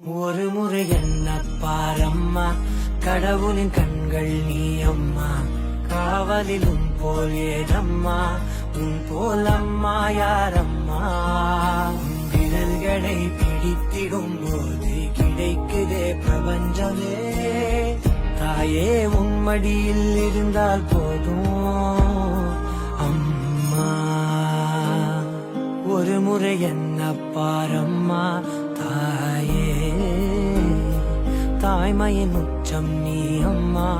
ஒரு முறை என்ன பாரம்மா, கடவுளின் கண்கள் நீ அம்மா. காவலிலும் போல் ஏதம்மா, உன் போல் அம்மா யாரம்மா. உன் விரல்களை பிடித்திடும் போது கிடைக்குதே பிரபஞ்சமே. தாயே உன் மடியில் இருந்தால் போதும் அம்மா. ஒரு முறை என்ன பாரம்மா தாயே, தாய்மையின் உச்சம் நீ அம்மா.